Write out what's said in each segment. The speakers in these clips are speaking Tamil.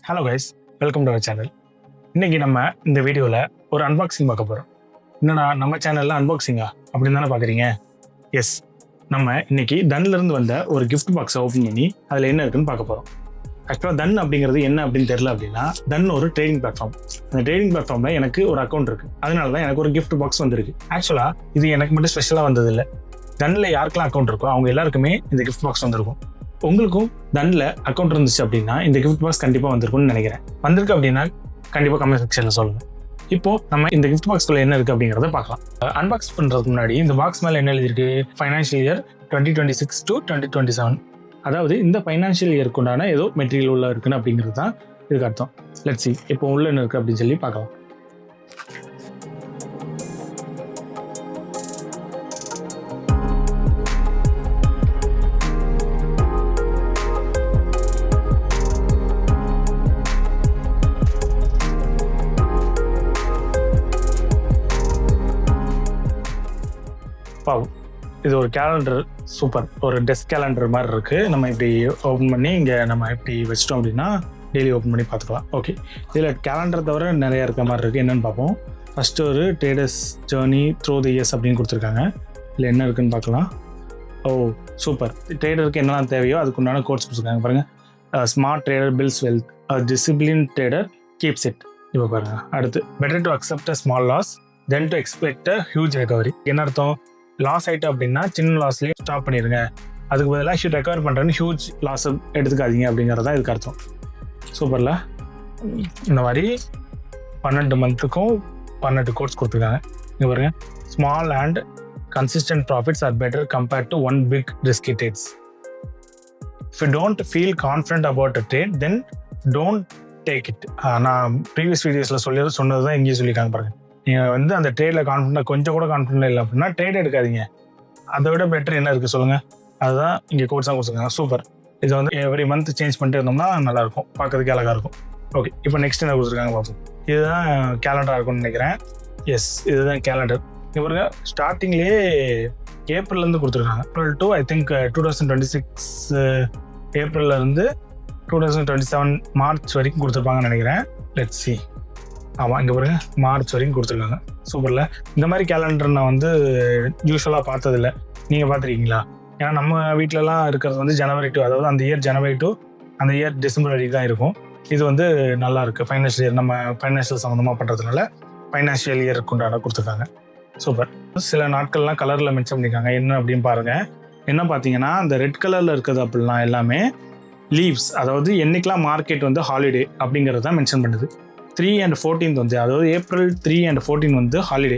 Hello guys, welcome to our channel. இன்னைக்கு நம்ம இந்த வீடியோவில் ஒரு அன்பாக்சிங் பார்க்க போகிறோம். என்னடா நம்ம சேனலில் அன்பாக்சிங்கா அப்படின்னு தானே பார்க்குறீங்க? எஸ், நம்ம இன்னைக்கு தன்லேருந்து வந்த ஒரு கிஃப்ட் பாக்ஸை ஓப்பன் பண்ணி அதில் என்ன இருக்குன்னு பார்க்க போகிறோம். ஆக்சுவலாக தன் அப்படிங்கிறது என்ன அப்படின்னு தெரியல அப்படின்னா, தன் ஒரு ட்ரேடிங் பிளாட்ஃபார்ம். அந்த ட்ரேடிங் பிளாட்ஃபார்மில் எனக்கு ஒரு அக்கௌண்ட் இருக்குது. அதனால தான் எனக்கு ஒரு கிஃப்ட் பாக்ஸ் வந்திருக்கு. ஆக்சுவலாக இது எனக்கு மட்டும் ஸ்பெஷலாக வந்ததில்லை. தன்னில் யாருக்கெல்லாம் அக்கௌண்ட் இருக்கோ அவங்க எல்லாருக்குமே இந்த கிஃப்ட் பாக்ஸ் வந்திருக்கும். உங்களுக்கும் தன்ல அக்கௌண்ட் இருந்துச்சு அப்படின்னா இந்த கிஃப்ட் பாக்ஸ் கண்டிப்பாக வந்திருக்கும்னு நினைக்கிறேன். வந்திருக்கு அப்படின்னா கண்டிப்பாக கமெண்ட் செக்ஷனில் சொல்லுங்க. இப்போ நம்ம இந்த கிஃப்ட் பாக்ஸ்ல என்ன இருக்கு அப்படிங்கிறத பார்க்கலாம். அன்பாக்ஸ் பண்றதுக்கு முன்னாடி இந்த பாக்ஸ் மேல என்ன எழுதிருக்கு? Financial year 2026 to 2027. அதாவது இந்த ஃபைனான்ஷியல் இயருக்கு உண்டான ஏதோ மெட்டீரியல் உள்ள இருக்குன்னு அப்படிங்கிறது தான் இதுக்கு அர்த்தம். லெட்ஸ் see இப்போ உள்ள என்ன இருக்கு அப்படின்னு சொல்லி பார்க்கலாம். இது ஒரு கேலண்டர், சூப்பர். ஒரு டெஸ்க் கேலண்டர் மாதிரி இருக்கு. நம்ம இப்படி ஓப்பன் பண்ணி இங்கே நம்ம இப்படி வச்சிட்டோம் அப்படின்னா டெய்லி ஓப்பன் பண்ணி பார்த்துக்கலாம். ஓகே, இதில் கேலண்டர் தவிர நிறைய இருக்க மாதிரி இருக்குது. என்னென்னு பார்ப்போம். ஃபஸ்ட்டு ஒரு traders journey through the years அப்படின்னு கொடுத்துருக்காங்க. இதில் என்ன இருக்குன்னு பார்க்கலாம். ஓ சூப்பர். ட்ரேடருக்கு என்னெல்லாம் தேவையோ அதுக்கு உண்டான கோட்ஸ் கொடுத்துருக்காங்க பாருங்கள். Smart trader builds wealth, discipline trader keeps it. இப்போ பாருங்கள். அடுத்து better to accept a small loss than to expect a huge recovery. என்ன அர்த்தம்? லாஸ் ஆகிட்டு அப்படின்னா சின்ன லாஸ்லேயே ஸ்டாப் பண்ணிடுங்க, அதுக்கு பதிலாக ஷூட் ரெக்கவர் பண்ணுறேன்னு ஹியூஜ் லாஸ் எடுத்துக்காதீங்க அப்படிங்கிறதான் இதுக்கு அர்த்தம். சூப்பரில் இந்த மாதிரி 12 மந்த்துக்கும் 12 கோட்ஸ் கொடுத்துருக்காங்க. இங்கே பாருங்க. Small and consistent profits are better compared to one big risky trades. If you don't feel confident about a trade then don't take it. நான் ப்ரீவியஸ் வீடியோஸில் சொன்னது தான் இங்கேயும் சொல்லியிருக்காங்க பாருங்க. நீங்கள் வந்து அந்த ட்ரேடில் கான்ஃபிடென்ட்டாக கொஞ்சம் கூட கான்ஃபிடென்ட் இல்லை அப்படின்னா ட்ரேட் எடுக்காதீங்க. அதை விட பெட்டர் என்ன இருக்குது சொல்லுங்கள்? அதுதான் இங்கே கோட்ஸ் தான் கொடுத்துருக்காங்க. சூப்பர். இதை வந்து எவ்ரி மந்த் சேஞ்ச் பண்ணிட்டு இருந்தோம்னா நல்லாயிருக்கும், பார்க்கறதுக்கு அழகாக இருக்கும். ஓகே, இப்போ நெக்ஸ்ட் என்ன கொடுத்துருக்காங்க பார்ப்போம். இதுதான் கேலண்டராக இருக்கும்னு நினைக்கிறேன். எஸ், இதுதான் கேலண்டர். இவருங்க ஸ்டார்டிங்லேயே ஏப்ரல்லேருந்து கொடுத்துருக்காங்க. April to I think 2026 ஏப்ரல்லேருந்து 2027 March வரைக்கும் கொடுத்துருப்பாங்கன்னு நினைக்கிறேன். Let's see. ஆமாம், இங்கே பாருங்க, மார்ச் வரைக்கும் கொடுத்துருக்காங்க. சூப்பரில். இந்த மாதிரி கேலண்டர் நான் வந்து யூஸ்வலாக பார்த்ததில்லை. நீங்கள் பார்த்துருக்கீங்களா? ஏன்னா நம்ம வீட்டிலலாம் இருக்கிறது வந்து ஜனவரி டு, அதாவது அந்த இயர் ஜனவரி டு அந்த இயர் டிசம்பர் வரைக்கும் தான் இருக்கும். இது வந்து நல்லா இருக்குது. ஃபைனான்ஷியல் இயர் நம்ம ஃபைனான்ஷியல் சம்மந்தமாக பண்ணுறதுனால ஃபைனான்ஷியல் இயருக்கு உண்டான கொடுத்துருக்காங்க. சூப்பர். சில நாட்கள்லாம் கலரில் மென்ஷன் பண்ணியிருக்காங்க. என்ன அப்படின்னு பாருங்கள். என்ன பார்த்தீங்கன்னா அந்த ரெட் கலரில் இருக்கிறது அப்படிலாம் எல்லாமே லீவ்ஸ், அதாவது என்னைக்கெலாம் மார்க்கெட் வந்து ஹாலிடே அப்படிங்கிறது தான் மென்ஷன் பண்ணுது. 3 and 14 வந்து, அதாவது April 3 and 14 வந்து ஹாலிடே.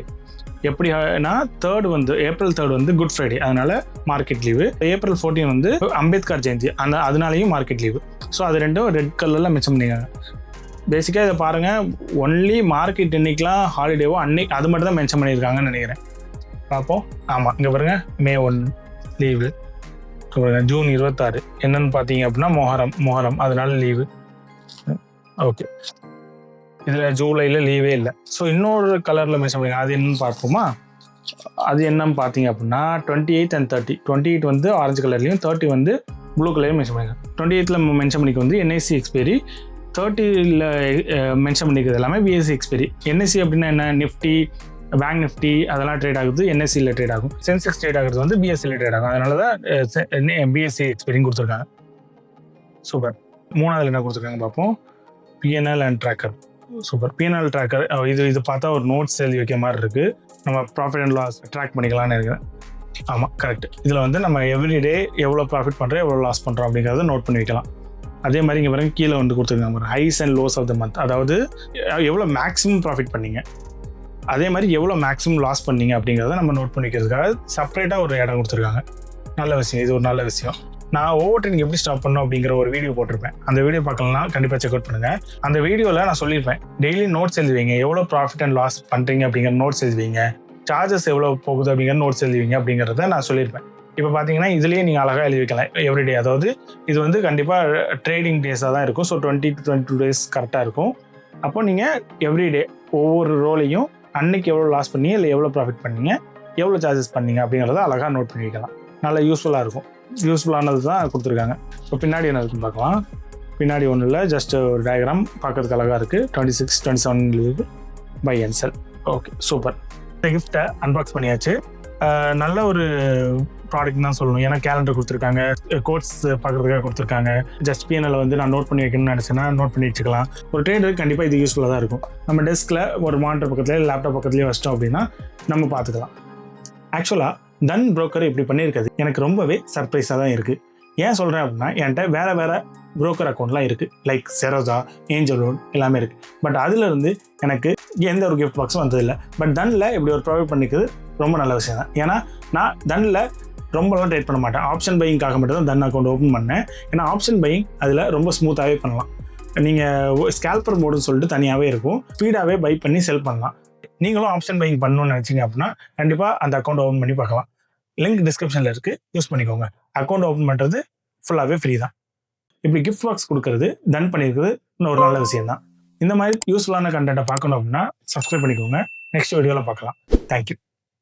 எப்படின்னா April 3 வந்து குட் ஃப்ரைடே, அதனால மார்க்கெட் லீவு. April 14 வந்து அம்பேத்கர் ஜெயந்தி, அதனாலையும் மார்க்கெட் லீவு. ஸோ அது ரெண்டும் ரெட் கலரில் மென்ஷன் பண்ணியிருக்காங்க. பேசிக்காக இதை பாருங்கள், ஒன்லி மார்க்கெட் இன்னைக்கெலாம் ஹாலிடேவோ அன்னைக்கு அது மட்டும் தான் மென்ஷன் பண்ணியிருக்காங்கன்னு நினைக்கிறேன். பார்ப்போம். ஆமாம், இங்கே பாருங்கள், May 1 லீவு. ஜூன் 26 என்னன்னு பார்த்தீங்க அப்படின்னா மொஹரம், அதனால லீவு. ஓகே, இதில் ஜூலையில் லீவே இல்லை. ஸோ இன்னொரு கலரில் மென்ஷன் பண்ணிங்க. அது என்னன்னு பார்ப்போமா? அது என்னன்னு பார்த்தீங்க அப்படின்னா 28 and 30. 28 வந்து ஆரஞ்சு கலர்லையும் 30 வந்து ப்ளூ கலர்லையும் மென்ஷன் பண்ணிங்க. 28ல் மென்ஷன் பண்ணிக்க வந்து NSE எக்ஸ்பைரி, 30ல் மென்ஷன் பண்ணிக்கிறது எல்லாமே BSE எக்ஸ்பைரி. NSE அப்படின்னா என்ன? நிஃப்டி, பேங்க் நிஃப்டி அதெல்லாம் ட்ரேட் ஆகுது, NSEயில் ட்ரேட் ஆகும். சென்செக்ஸ் ட்ரேட் ஆகுறது வந்து BSEயில் ட்ரேட் ஆகும். அதனால தான் BSE எக்ஸ்பைரின்னு கொடுத்துருக்காங்க. சூப்பர். மூணாவதுல என்ன கொடுத்துருக்காங்க பார்ப்போம். PNL and tracker. Super. PNL tracker இது பார்த்தா ஒரு நோட்ஸ் எழுதி வைக்க மாதிரி இருக்குது. நம்ம ப்ராஃபிட் அண்ட் லாஸ் ட்ராக் பண்ணிக்கலாம்னு இருக்கிறேன். ஆமாம், கரெக்ட். இதில் வந்து நம்ம எவ்ரிடே எவ்வளோ ப்ராஃபிட் பண்ணுறோம், எவ்வளோ லாஸ் பண்ணுறோம் அப்படிங்கிறத நோட் பண்ணி வைக்கலாம். அதே மாதிரி இங்கே பாருங்க, கீழே வந்து கொடுத்துருக்காங்க highs and lows of the month, அதாவது எவ்வளோ மேக்ஸிமம் ப்ராஃபிட் பண்ணீங்க, அதே மாதிரி எவ்வளோ மேக்ஸிமம் லாஸ் பண்ணீங்க அப்படிங்கிறத நம்ம நோட் பண்ணிக்கிறதுக்காக செப்பரேட்டாக ஒரு இடம் கொடுத்துருக்காங்க. நல்ல விஷயம், இது ஒரு நல்ல விஷயம். நான் ஓவர் ட்ரேடிங் எப்படி ஸ்டாப் பண்ணோம் அப்படிங்கிற ஒரு வீடியோ போட்டிருப்பேன். அந்த வீடியோ பார்க்கலன்னா கண்டிப்பாக செக் அவுட் பண்ணுங்கள். அந்த வீடியோவில் நான் சொல்லியிருப்பேன், டெய்லி நோட்ஸ் எழுதுவீங்க, எவ்வளோ ப்ராஃபிட் அண்ட் லாஸ் பண்ணுறீங்க அப்படிங்கிற நோட்ஸ் எழுதுவீங்க, சார்ஜஸ் எவ்வளோ போகுது அப்படிங்கிற நோட்ஸ் எழுதுவீங்க அப்படிங்கிறத நான் சொல்லியிருப்பேன். இப்போ பார்த்தீங்கன்னா இதுலேயே நீங்கள் அழகாக எழுதி வைக்கலாம் எவ்ரிடே. அதாவது இது வந்து கண்டிப்பாக ட்ரேடிங் டேஸாக தான் இருக்கும். ஸோ 20 to 22 days கரெக்டாக இருக்கும். அப்போ நீங்கள் எவ்ரிடே ஒவ்வொரு ரோலையும் அன்னைக்கு எவ்வளோ லாஸ் பண்ணீங்க, இல்லை எவ்வளோ ப்ராஃபிட் பண்ணீங்க, எவ்வளோ சார்ஜஸ் பண்ணீங்க அப்படிங்கிறத அழகாக நோட் பண்ணி வைக்கலாம். நல்லா யூஸ்ஃபுல்லாக இருக்கும். யூஸ்ஃபுல்லானது தான் கொடுத்துருக்காங்க. இப்போ பின்னாடி என்ன இருக்குன்னு பார்க்கலாம். பின்னாடி ஒன்றும் இல்லை, ஜஸ்ட் ஒரு டயக்ராம் பார்க்கறதுக்கு அழகாக இருக்குது. 26, 27 இருக்குது, buy and sell. Okay, super. இந்த கிஃப்ட்டை அன்பாக்ஸ் பண்ணியாச்சு. நல்ல ஒரு ப்ராடக்ட் தான் சொல்லணும். ஏன்னா கேலண்டர் கொடுத்துருக்காங்க, கோட்ஸ் பார்க்குறதுக்காக கொடுத்துருக்காங்க. ஜஸ்ட் பிஎன்எல் வந்து நான் நோட் பண்ணி வைக்கணும்னு நினச்சேன்னா நோட் பண்ணி வச்சுக்கலாம். ஒரு ட்ரேடருக்கு கண்டிப்பாக இது யூஸ்ஃபுல்லாக தான் இருக்கும். நம்ம டெஸ்கில் ஒரு மானிட்டர் பக்கத்துலேயே லேப்டாப் பக்கத்துலேயே வச்சிட்டோம் அப்படின்னா நம்ம பார்த்துக்கலாம். ஆக்சுவலாக தன் புரோக்கர் இப்படி பண்ணியிருக்காது எனக்கு ரொம்பவே சர்ப்ரைஸாக தான் இருக்குது. ஏன் சொல்கிறேன் அப்படின்னா, என்கிட்ட வேறு புரோக்கர் அக்கௌண்ட்லாம் இருக்குது, லைக் செரோசா, ஏஞ்சல் லோன் எல்லாமே இருக்குது. பட் அதிலிருந்து எனக்கு எந்த ஒரு கிஃப்ட் பாக்ஸும் வந்ததில்லை. பட் தன்னில் இப்படி ஒரு ப்ரொவைட் பண்ணிக்கிறது ரொம்ப நல்ல விஷயம் தான். ஏன்னா நான் தன்னில் ரொம்பலாம் ட்ரேட் பண்ண மாட்டேன். ஆப்ஷன் பையிங்காக மட்டும் தான் தன் அக்கௌண்ட் ஓப்பன் பண்ணேன். ஏன்னா ஆப்ஷன் பையிங் அதில் ரொம்ப ஸ்மூத்தாகவே பண்ணலாம். நீங்கள் ஸ்கேல்பர் மோடுன்னு சொல்லிட்டு தனியாகவே இருக்கும், ஸ்பீடாகவே பை பண்ணி செல் பண்ணலாம். நீங்களும் ஆப்ஷன் பையிங் பண்ணணும்னு நினச்சிங்க அப்படின்னா கண்டிப்பாக அந்த அக்கௌண்ட் ஓப்பன் பண்ணி பார்க்கலாம். லிங்க் டிஸ்கிரிப்ஷனில் இருக்குது, யூஸ் பண்ணிக்கோங்க. அக்கௌண்ட் ஓப்பன் பண்ணுறது ஃபுல்லாகவே ஃப்ரீ தான். இப்படி கிஃப்ட் பாக்ஸ் கொடுக்கறது டன் பண்ணியிருக்கிறது இன்னும் ஒரு நல்ல விஷயம் தான். இந்த மாதிரி யூஸ்ஃபுல்லான கண்டென்ட்டை பார்க்கணும் அப்படின்னா சப்ஸ்கிரைப் பண்ணிக்கோங்க. நெக்ஸ்ட் வீடியோவில் பார்க்கலாம். தேங்க்யூ.